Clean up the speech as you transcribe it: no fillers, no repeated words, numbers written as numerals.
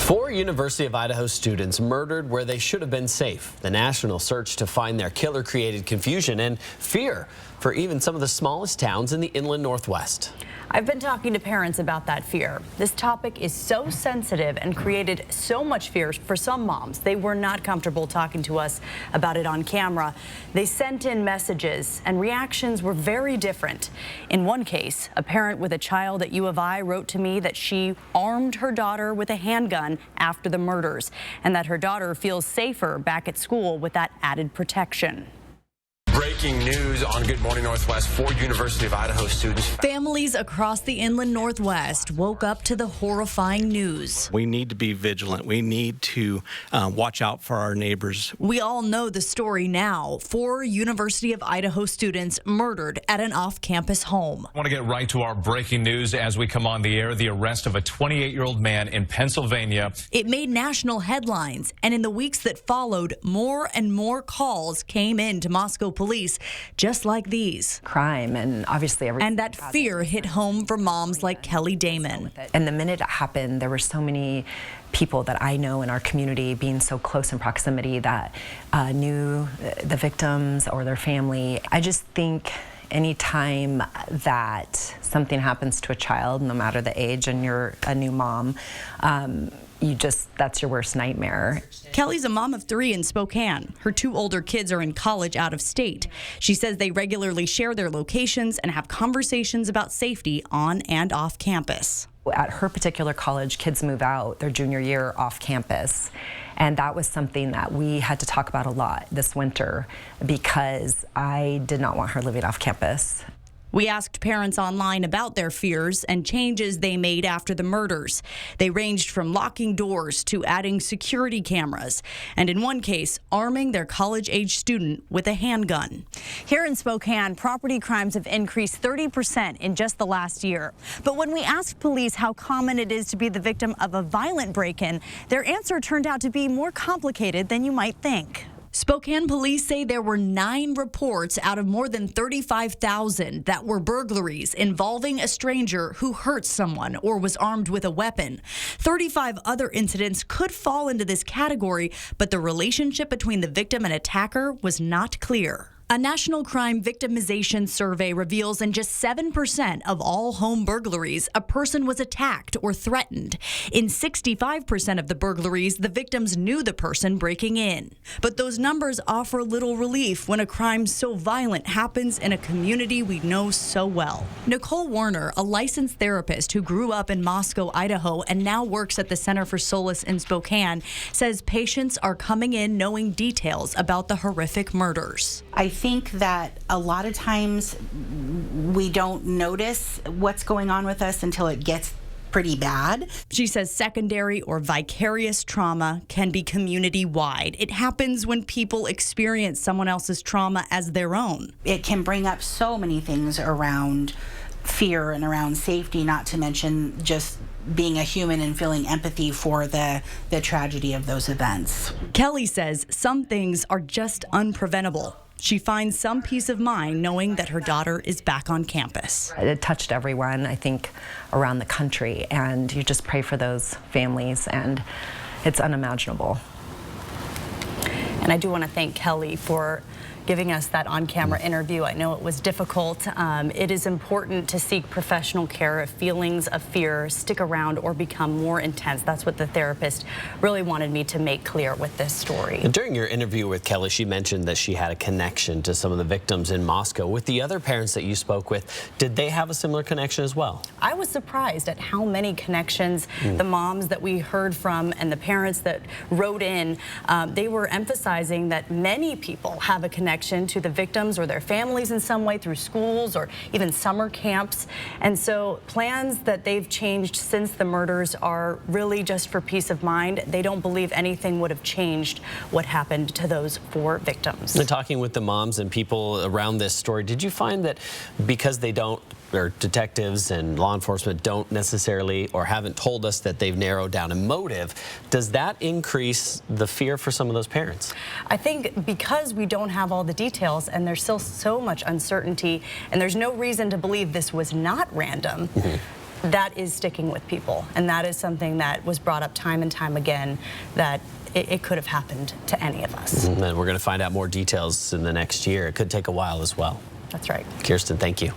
4 University of Idaho students murdered where they should have been safe. The national search to find their killer created confusion and fear for even some of the smallest towns in the inland Northwest. I've been talking to parents about that fear. This topic is so sensitive and created so much fear for some moms. They were not comfortable talking to us about it on camera. They sent in messages and reactions were very different. In one case, a parent with a child at U of I wrote to me that she armed her daughter with a handgun after the murders and that her daughter feels safer back at school with that added protection. Breaking news on Good Morning Northwest. 4 University of Idaho students. Families across the inland Northwest woke up to the horrifying news. We need to be vigilant. We need to watch out for our neighbors. We all know the story now. 4 University of Idaho students murdered at an off-campus home. I want to get right to our breaking news as we come on the air. The arrest of a 28-year-old man in Pennsylvania. It made national headlines, and in the weeks that followed, more and more calls came in to Moscow police, just like these. Crime, and obviously and that fear hit home for moms like Kelly Damon. And the minute it happened, there were so many people that I know in our community being so close in proximity that knew the victims or their family. I just think anytime that something happens to a child, no matter the age, and you're a new mom, that's your worst nightmare. Kelly's a mom of 3 in Spokane. Her 2 older kids are in college out of state. She says they regularly share their locations and have conversations about safety on and off campus. At her particular college, kids move out their junior year off campus. And that was something that we had to talk about a lot this winter because I did not want her living off campus. We asked parents online about their fears and changes they made after the murders. They ranged from locking doors to adding security cameras, and in one case, arming their college-age student with a handgun. Here in Spokane, property crimes have increased 30% in just the last year. But when we asked police how common it is to be the victim of a violent break-in, their answer turned out to be more complicated than you might think. Spokane police say there were 9 reports out of more than 35,000 that were burglaries involving a stranger who hurt someone or was armed with a weapon. 35 other incidents could fall into this category, but the relationship between the victim and attacker was not clear. A national crime victimization survey reveals in just 7% of all home burglaries, a person was attacked or threatened. In 65% of the burglaries, the victims knew the person breaking in. But those numbers offer little relief when a crime so violent happens in a community we know so well. Nicole Warner, a licensed therapist who grew up in Moscow, Idaho, and now works at the Center for Solace in Spokane, says patients are coming in knowing details about the horrific murders. I think that a lot of times we don't notice what's going on with us until it gets pretty bad. She says secondary or vicarious trauma can be community-wide. It happens when people experience someone else's trauma as their own. It can bring up so many things around fear and around safety, not to mention just being a human and feeling empathy for the tragedy of those events. Kelly says some things are just unpreventable. She finds some peace of mind knowing that her daughter is back on campus. It touched everyone, I think, around the country, and you just pray for those families, and it's unimaginable. And I do want to thank Kelly for giving us that on-camera interview. I know it was difficult. It is important to seek professional care if feelings of fear stick around or become more intense. That's what the therapist really wanted me to make clear with this story. And during your interview with Kelly, she mentioned that she had a connection to some of the victims in Moscow. With the other parents that you spoke with, did they have a similar connection as well? I was surprised at how many connections the moms that we heard from and the parents that wrote in, they were emphasizing that many people have a connection to the victims or their families in some way through schools or even summer camps. And so plans that they've changed since the murders are really just for peace of mind. They don't believe anything would have changed what happened to those 4 victims. And talking with the moms and people around this story, did you find that because they don't, or detectives and law enforcement don't necessarily or haven't told us that they've narrowed down a motive, does that increase the fear for some of those parents? I think because we don't have all the details and there's still so much uncertainty and there's no reason to believe this was not random, that is sticking with people. And that is something that was brought up time and time again, that it could have happened to any of us. And we're going to find out more details in the next year. It could take a while as well. That's right. Kirsten, thank you.